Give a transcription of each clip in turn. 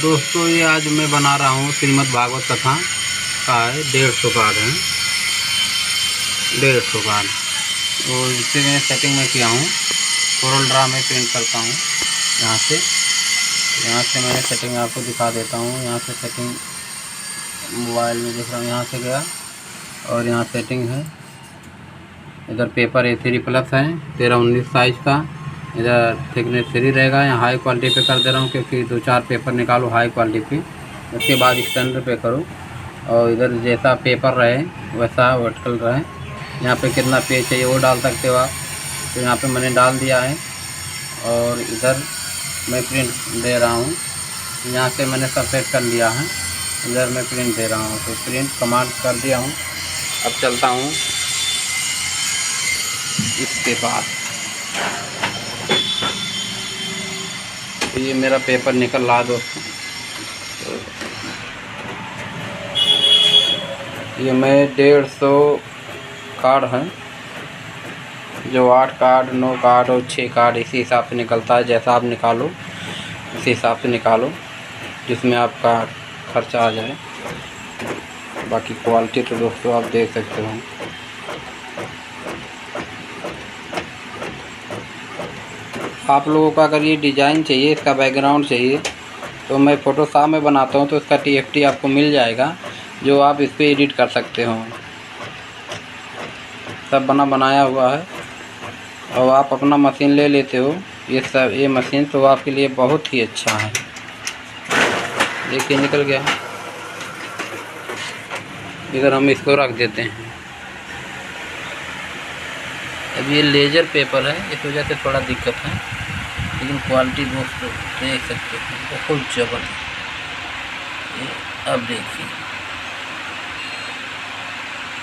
दोस्तों ये आज मैं बना रहा हूँ श्रीमद् भागवत कथा का है 150 कार्ड है 150 कार्ड। तो इसे मैं सेटिंग में किया हूँ कोरल ड्रा में प्रिंट करता हूँ। यहाँ से मैं सेटिंग आपको दिखा देता हूँ। यहाँ से सेटिंग मोबाइल में देख रहा हूँ, यहाँ से गया और यहाँ सेटिंग है। इधर पेपर A3 प्लस है 13-19 साइज़ का। इधर थिकनेस 3 रहेगा। यहाँ हाई क्वालिटी पे कर दे रहा हूँ क्योंकि 2-4 पेपर निकालो हाई क्वालिटी पे, उसके बाद स्टैंडर्ड पे करो। और इधर जैसा पेपर रहे वैसा वर्टिकल रहे। यहाँ पे कितना पेज चाहिए वो डाल सकते हो आप। तो यहाँ पे मैंने डाल दिया है और इधर मैं प्रिंट दे रहा हूँ। यहाँ से मैंने सब सेट कर लिया है, इधर मैं प्रिंट दे रहा हूँ। तो प्रिंट कमांड कर दिया हूँ। अब चलता हूँ इसके बाद। तो ये मेरा पेपर निकल रहा दोस्तों। ये मैं 150 कार्ड है, जो 8 कार्ड 9 कार्ड और 6 कार्ड इसी हिसाब से निकलता है। जैसा आप निकालो इसी हिसाब से निकालो जिसमें आपका खर्चा आ जाए। बाकी क्वालिटी तो दोस्तों आप देख सकते हो। आप लोगों का अगर ये डिज़ाइन चाहिए, इसका बैकग्राउंड चाहिए, तो मैं फ़ोटोशॉप में बनाता हूँ तो इसका TFT आपको मिल जाएगा, जो आप इस पर एडिट कर सकते हो। सब बनाया हुआ है और आप अपना मशीन ले लेते हो। ये मशीन तो आपके लिए बहुत ही अच्छा है। देखिए निकल गया। इधर हम इसको रख देते हैं। अब ये लेज़र पेपर है, इस वजह से थोड़ा दिक्कत है, लेकिन क्वालिटी दोस्तों देख सकते हो बहुत ज़बरदस्त। अब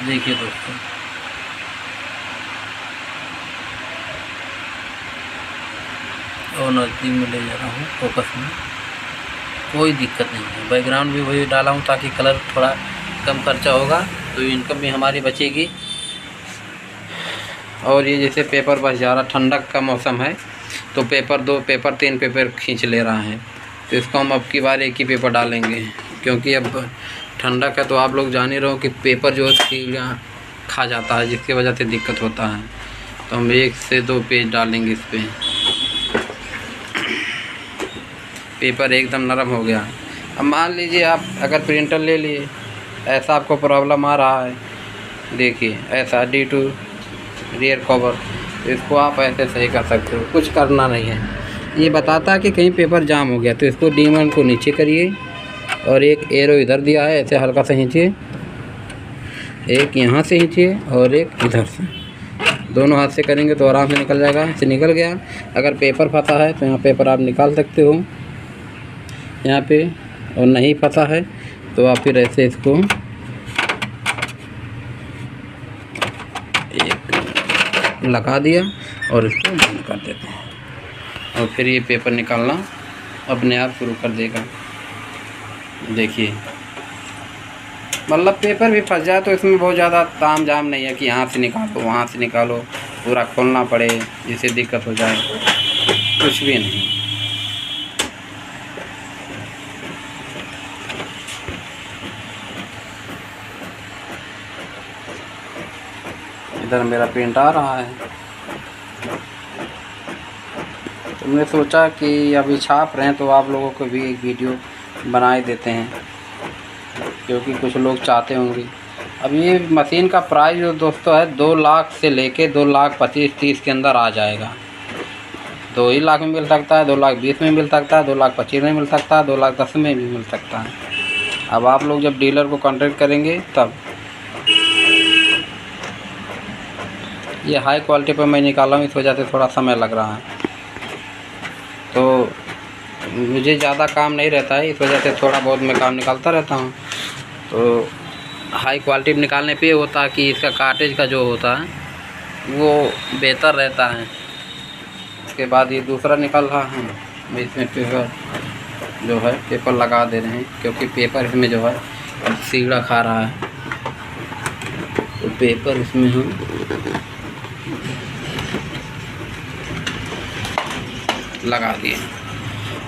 देखिए दोस्तों, और नज़दीक में ले जा रहा हूँ फोकस में, कोई दिक्कत नहीं है। बैकग्राउंड भी वही डाला हूँ ताकि कलर थोड़ा कम खर्चा होगा तो इनकम भी हमारी बचेगी। और ये जैसे पेपर बच जा रहा, ठंडक का मौसम है तो पेपर 2 पेपर 3 पेपर खींच ले रहा है, तो इसको हम अब की बार एक ही पेपर डालेंगे क्योंकि अब ठंडक है। तो आप लोग जान ही रहो कि पेपर जो है कीड़ा खा जाता है, जिसकी वजह से दिक्कत होता है। तो हम 1 से 2 पेज डालेंगे इस पर। पेपर एकदम नरम हो गया। अब मान लीजिए आप अगर प्रिंटर ले लिए, ऐसा आपको प्रॉब्लम आ रहा है, देखिए ऐसा D2 रियर कवर, इसको आप ऐसे सही कर सकते हो, कुछ करना नहीं है। ये बताता है कि कहीं पेपर जाम हो गया तो इसको D1 को नीचे करिए और एक एरो इधर दिया है, ऐसे हल्का सा खींचिए, एक यहाँ से खींचिए और एक इधर से। दोनों हाथ से करेंगे तो आराम से निकल जाएगा। ऐसे निकल गया। अगर पेपर फंसा है तो यहाँ पेपर आप निकाल सकते हो यहाँ पे, और नहीं फंसा है तो आप फिर ऐसे इसको लगा दिया और इसको बंद कर देते हैं और फिर ये पेपर निकालना अपने आप शुरू कर देगा। देखिए मतलब पेपर भी फंस जाए तो इसमें बहुत ज़्यादा ताम झाम नहीं है कि यहाँ से निकालो वहाँ से निकालो, पूरा खोलना पड़े जिससे दिक्कत हो जाए, कुछ भी नहीं। इधर मेरा प्रिंट आ रहा है। तुमने सोचा कि अभी छाप रहे हैं तो आप लोगों को भी एक वीडियो बना ही देते हैं, क्योंकि कुछ लोग चाहते होंगे। अब ये मशीन का प्राइस जो दोस्तों है 2 लाख से लेके 2,25,30 के अंदर आ जाएगा। 2 ही लाख में मिल सकता है, 2,20,000 में मिल सकता है, 2,25,000 में मिल सकता है, 2,10,000 में भी मिल सकता है। अब आप लोग जब डीलर को कॉन्टेक्ट करेंगे तब। ये हाई क्वालिटी पर मैं निकाला हूँ, इस वजह से थोड़ा समय लग रहा है, तो मुझे ज़्यादा काम नहीं रहता है, इस वजह से थोड़ा बहुत मैं काम निकालता रहता हूँ। तो हाई क्वालिटी में निकालने पे होता है कि इसका कार्टेज का जो होता है वो बेहतर रहता है। उसके बाद ये दूसरा निकल रहा है, मैं इसमें पेपर जो है पेपर लगा दे रहे हैं क्योंकि पेपर इसमें जो है सीढ़ा खा रहा है, तो पेपर इसमें हम लगा दिए।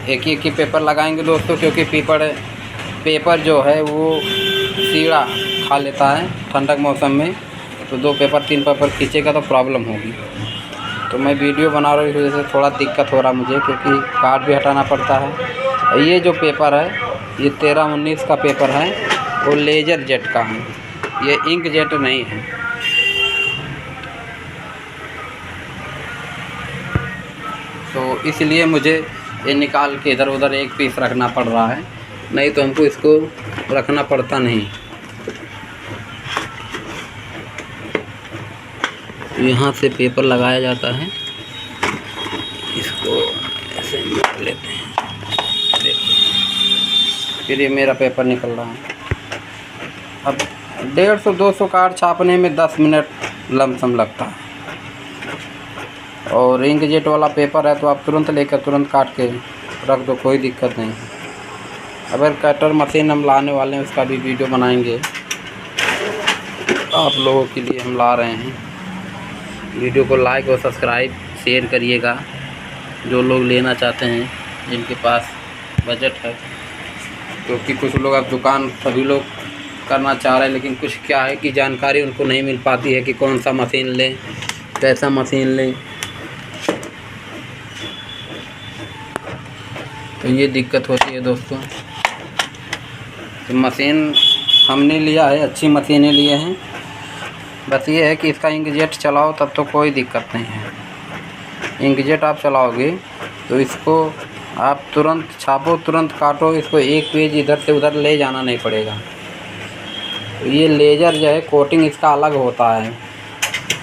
एक ही पेपर लगाएंगे दोस्तों, क्योंकि पेपर जो है वो कीड़ा खा लेता है ठंडक मौसम में। तो 2 पेपर 3 पेपर खींचेगा तो प्रॉब्लम होगी। तो मैं वीडियो बना रहा हूँ, इस वजह से थोड़ा दिक्कत हो रहा मुझे, क्योंकि कार्ड भी हटाना पड़ता है। ये जो पेपर है ये 13-19 का पेपर है, वो लेज़र जेट का है, ये इंक जेट नहीं है। तो इसलिए मुझे ये निकाल के इधर उधर एक पीस रखना पड़ रहा है, नहीं तो हमको इसको रखना पड़ता नहीं। यहाँ से पेपर लगाया जाता है, इसको ऐसे मार लेते हैं, फिर ये मेरा पेपर निकल रहा है। अब 150-200 कार्ड छापने में 10 मिनट लमसम लगता है, और इंक जेट वाला पेपर है तो आप तुरंत लेकर तुरंत काट के रख दो, कोई दिक्कत नहीं है। अगर कटर मशीन हम लाने वाले हैं, उसका भी वीडियो बनाएंगे, आप लोगों के लिए हम ला रहे हैं। वीडियो को लाइक और सब्सक्राइब शेयर करिएगा, जो लोग लेना चाहते हैं, जिनके पास बजट है। क्योंकि कुछ लोग अब दुकान सभी लोग करना चाह रहे हैं, लेकिन कुछ क्या है कि जानकारी उनको नहीं मिल पाती है कि कौन सा मशीन लें, कैसा मशीन लें। तो ये दिक्कत होती है दोस्तों। तो मशीन हमने लिया है, अच्छी मशीनें लिए हैं, बस ये है कि इसका इंकजेट चलाओ तब तो कोई दिक्कत नहीं है। इंकजेट आप चलाओगे तो इसको आप तुरंत छापो, तुरंत काटो, इसको एक पेज इधर से उधर ले जाना नहीं पड़ेगा। तो ये लेज़र जो है कोटिंग इसका अलग होता है,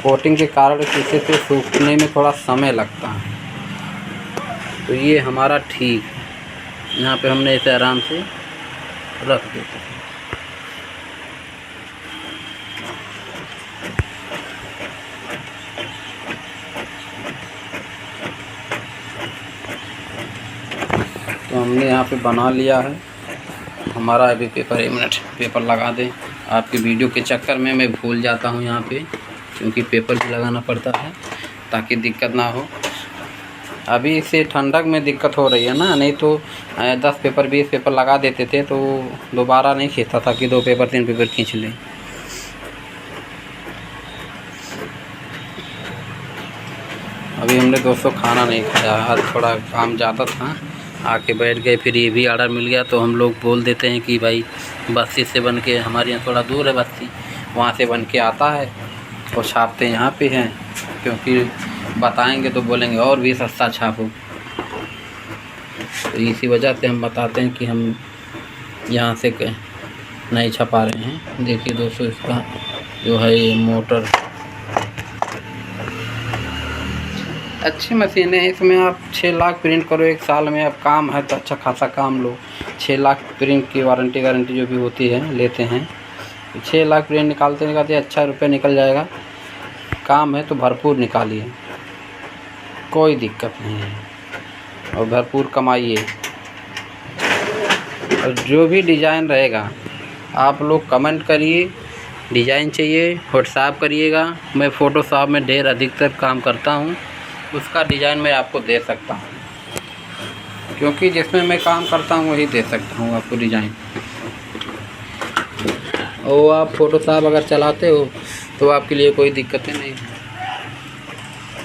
कोटिंग के कारण इसे से सूखने में थोड़ा समय लगता है। तो ये हमारा ठीक है, यहाँ पे हमने इसे आराम से रख देते हैं। तो हमने यहाँ पे बना लिया है हमारा। अभी पेपर 1 मिनट पेपर लगा दें। आपकी वीडियो के चक्कर में मैं भूल जाता हूँ यहाँ पे, क्योंकि पेपर भी लगाना पड़ता है ताकि दिक्कत ना हो। अभी इसे ठंडक में दिक्कत हो रही है ना, नहीं तो 10 पेपर 20 पेपर लगा देते थे तो दोबारा नहीं खींचता था कि 2 पेपर 3 पेपर खींच लें। अभी हमने दोस्तों खाना नहीं खाया, आज थोड़ा काम ज़्यादा था, आके बैठ गए। फिर ये भी ऑर्डर मिल गया तो हम लोग बोल देते हैं कि भाई बस्ती से बन के, हमारे यहाँ थोड़ा दूर है बस्ती, वहाँ से बन के आता है और छापते यहाँ पे हैं, क्योंकि बताएंगे तो बोलेंगे और भी सस्ता छापो। तो इसी वजह से हम बताते हैं कि हम यहाँ से नहीं छपा रहे हैं। देखिए दोस्तों, इसका जो है ये मोटर अच्छी मशीन है, इसमें आप 6 लाख प्रिंट करो 1 साल में। अब काम है तो अच्छा खासा काम लो। 6 लाख प्रिंट की वारंटी गारंटी जो भी होती है लेते हैं, 6 लाख प्रिंट निकालते अच्छा रुपये निकल जाएगा। काम है तो भरपूर निकालिए, कोई दिक्कत नहीं है, और भरपूर कमाइए। और जो भी डिज़ाइन रहेगा आप लोग कमेंट करिए, डिज़ाइन चाहिए व्हाट्सएप करिएगा। मैं फ़ोटोशॉप में ढेर अधिकतर काम करता हूँ, उसका डिज़ाइन मैं आपको दे सकता हूँ, क्योंकि जिसमें मैं काम करता हूँ वही दे सकता हूँ आपको डिज़ाइन। और आप फ़ोटोशॉप अगर चलाते हो तो आपके लिए कोई दिक्कतें नहीं है,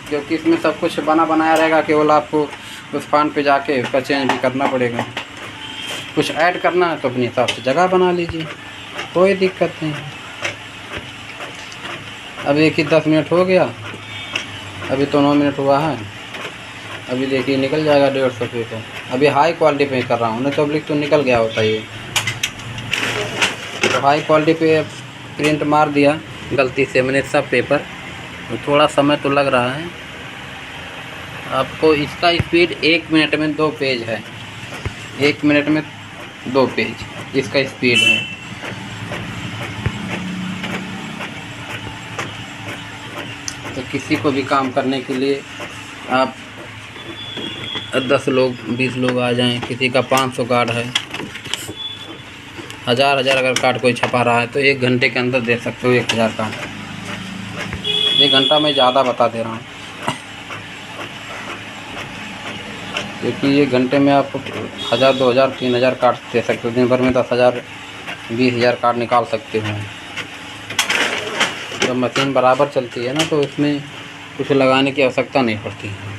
क्योंकि इसमें सब कुछ बना बनाया रहेगा। केवल आपको उस फांट पे जाके उसका चेंज भी करना पड़ेगा। कुछ ऐड करना है तो अपने हिसाब से जगह बना लीजिए, कोई दिक्कत नहीं है। अब देखिए 10 मिनट हो गया, अभी तो 9 मिनट हुआ है। अभी देखिए निकल जाएगा 150 रुपये का। अभी हाई क्वालिटी पे कर रहा हूँ, नहीं तो अभी तो निकल गया होता ये। तो हाई क्वालिटी पे प्रिंट मार दिया गलती से मैंने सब पेपर, तो थोड़ा समय तो लग रहा है। आपको इसका स्पीड 1 मिनट में 2 पेज है, 1 मिनट में 2 पेज इसका स्पीड है। तो किसी को भी काम करने के लिए आप 10 लोग 20 लोग आ जाएं, किसी का 500 कार्ड है, 1000 अगर कार्ड कोई छपा रहा है तो 1 घंटे के अंदर दे सकते हो 1000 कार्ड। 1 घंटा मैं ज़्यादा बता दे रहा हूँ। क्योंकि ये घंटे में आप 1000 2000 3000 कार्ड दे सकते हो। दिन भर में 10,000 20,000 कार्ड निकाल सकते हो। जब मशीन बराबर चलती है ना तो इसमें कुछ लगाने की आवश्यकता नहीं पड़ती है।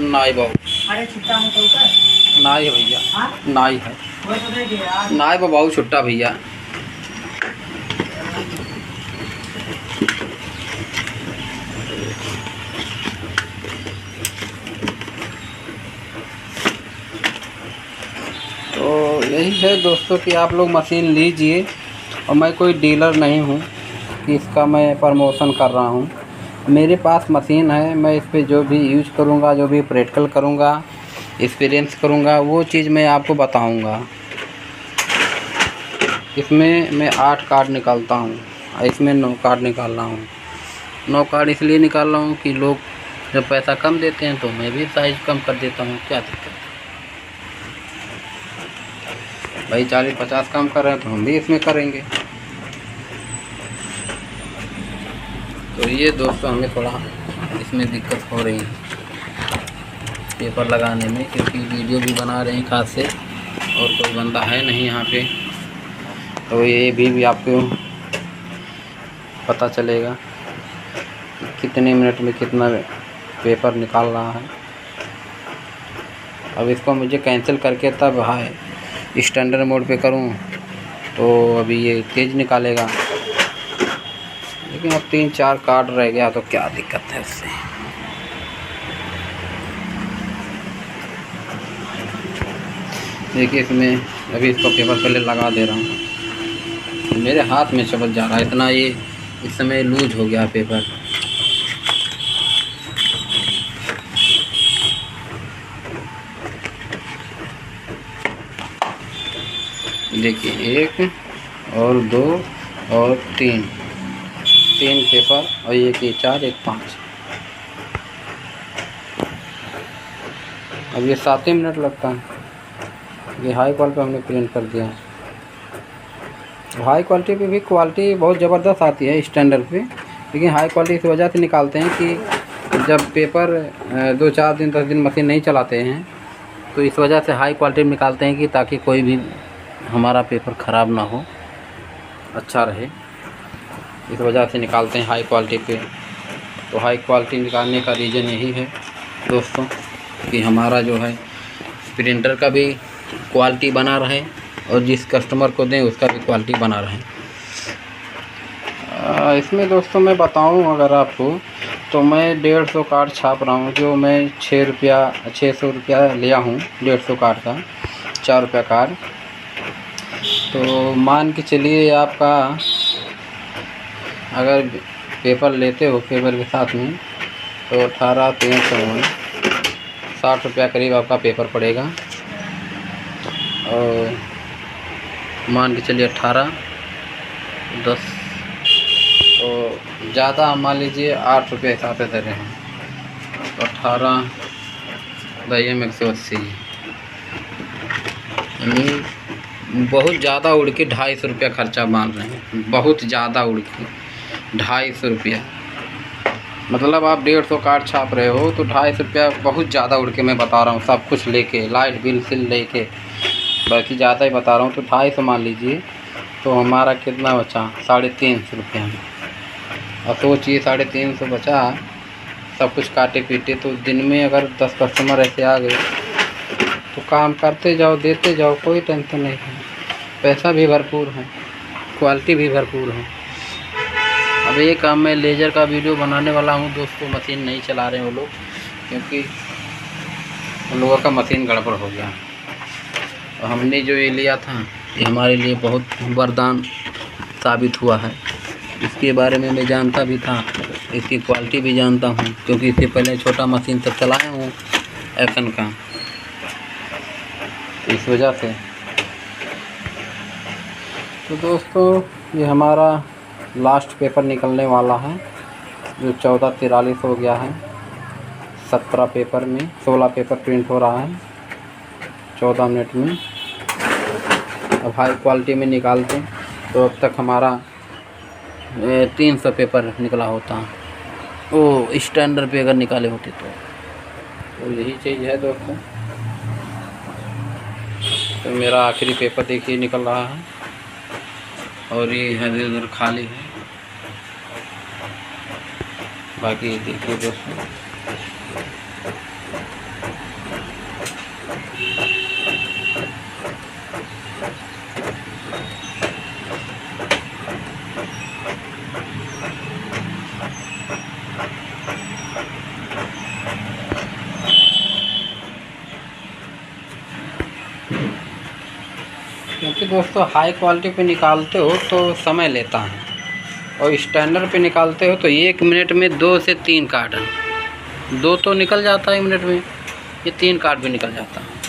नाई बाबू नाई है भैया, नाई है, नाई बाबू छुट्टा भैया। तो यही है दोस्तों कि आप लोग मशीन लीजिए। और मैं कोई डीलर नहीं हूँ कि इसका मैं प्रमोशन कर रहा हूँ। मेरे पास मशीन है, मैं इस पे जो भी यूज करूँगा, जो भी प्रैक्टिकल करूँगा, एक्सपीरियंस करूँगा, वो चीज़ मैं आपको बताऊँगा। इसमें मैं 8 कार्ड निकालता हूँ, इसमें 9 कार्ड निकाल रहा हूँ। 9 कार्ड इसलिए निकाल रहा हूँ कि लोग जब पैसा कम देते हैं तो मैं भी साइज़ कम कर देता हूँ। क्या दिक्कत भाई, 40-50 कम कर रहे हैं तो हम भी इसमें करेंगे। तो ये दोस्तों हमें थोड़ा इसमें दिक्कत हो रही है पेपर लगाने में, क्योंकि वीडियो भी बना रहे हैं खास से और कोई बंदा है नहीं यहाँ पे। तो ये भी आपको पता चलेगा कि कितने मिनट में कितना पेपर निकाल रहा है। अब इसको मुझे कैंसिल करके तब हाई स्टैंडर्ड मोड पे करूँ तो अभी ये तेज़ निकालेगा, लेकिन अब 3-4 कार्ड रह गया तो क्या दिक्कत है उससे। देखिए इसमें अभी इसको पेपर पहले लगा दे रहा हूँ। मेरे हाथ में चबक जा रहा है इतना, ये इस समय लूज हो गया पेपर। देखिए 1 और 2 और 3 पेपर, और एक 4 एक 5। अब ये 7 ही मिनट लगता है। ये हाई क्वालिटी पे हमने प्रिंट कर दिया है। हाई क्वालिटी पे भी क्वालिटी बहुत ज़बरदस्त आती है स्टैंडर्ड पे, लेकिन हाई क्वालिटी इस वजह से निकालते हैं कि जब पेपर 2-4 दिन 10 दिन मशीन नहीं चलाते हैं तो इस वजह से हाई क्वालिटी में निकालते हैं कि ताकि कोई भी हमारा पेपर ख़राब ना हो, अच्छा रहे। इस वजह से निकालते हैं हाई क्वालिटी पे। तो हाई क्वालिटी निकालने का रीज़न यही है दोस्तों कि हमारा जो है प्रिंटर का भी क्वालिटी बना रहे और जिस कस्टमर को दें उसका भी क्वालिटी बना रहे। इसमें दोस्तों मैं बताऊं अगर आपको, तो मैं 150 कार्ड छाप रहा हूं, जो मैं 600 रुपया लिया हूं 150 कार्ड का, 4 रुपया कार्ड। तो मान के चलिए आपका अगर पेपर लेते हो पेपर के साथ में तो 18,300 60 रुपया करीब आपका पेपर पड़ेगा। और मान के चलिए 18 10 तो ज़्यादा हम मान लीजिए 8 रुपये हिसाब से दे रहे हैं, तो 18 दैये में 180, यानी बहुत ज़्यादा उड़ के 250 रुपया खर्चा मान रहे हैं। बहुत ज़्यादा उड़ के 250 रुपया, मतलब आप 150 कार्ड छाप रहे हो तो 250 रुपया बहुत ज़्यादा उड़ के मैं बता रहा हूँ, सब कुछ लेके, लाइट बिल सिल लेके, बाकी ज़्यादा ही बता रहा हूँ। तो 250 मान लीजिए, तो हमारा कितना बचा 350 रुपया। अब सोचिए 350 बचा, सब कुछ काटे पीटे, तो दिन में अगर 10 कस्टमर ऐसे आ गए तो काम करते जाओ, देते जाओ, कोई टेंशन नहीं है। पैसा भी भरपूर है, क्वालिटी भी भरपूर है। अब ये काम मैं लेज़र का वीडियो बनाने वाला हूँ दोस्तों। मशीन नहीं चला रहे हैं वो लोग, क्योंकि उन लोगों का मशीन गड़बड़ हो गया। और हमने जो ये लिया था ये हमारे लिए बहुत वरदान साबित हुआ है। इसके बारे में मैं जानता भी था, इसकी क्वालिटी भी जानता हूँ, क्योंकि इससे पहले छोटा मशीन तक चलाया हूँ एक्शन का, इस वजह से। तो दोस्तों ये हमारा लास्ट पेपर निकलने वाला है, जो 1443 हो गया है। 17 पेपर में 16 पेपर प्रिंट हो रहा है 14 मिनट में। अब हाई क्वालिटी में निकालते हैं तो अब तक हमारा 300 पेपर निकला होता, वो स्टैंडर्ड पे अगर निकाले होते तो यही चीज़ है दोस्तों। तो मेरा आखिरी पेपर देखिए निकल रहा है, और ये है इधर खाली है। बाकी देखिए दोस्तों, क्योंकि दोस्तों हाई क्वालिटी पे निकालते हो तो समय लेता है, और स्टैंडर्ड पे निकालते हो तो 1 मिनट में 2 से 3 कार्ड, 2 तो निकल जाता है 1 मिनट में, ये 3 कार्ड भी निकल जाता है।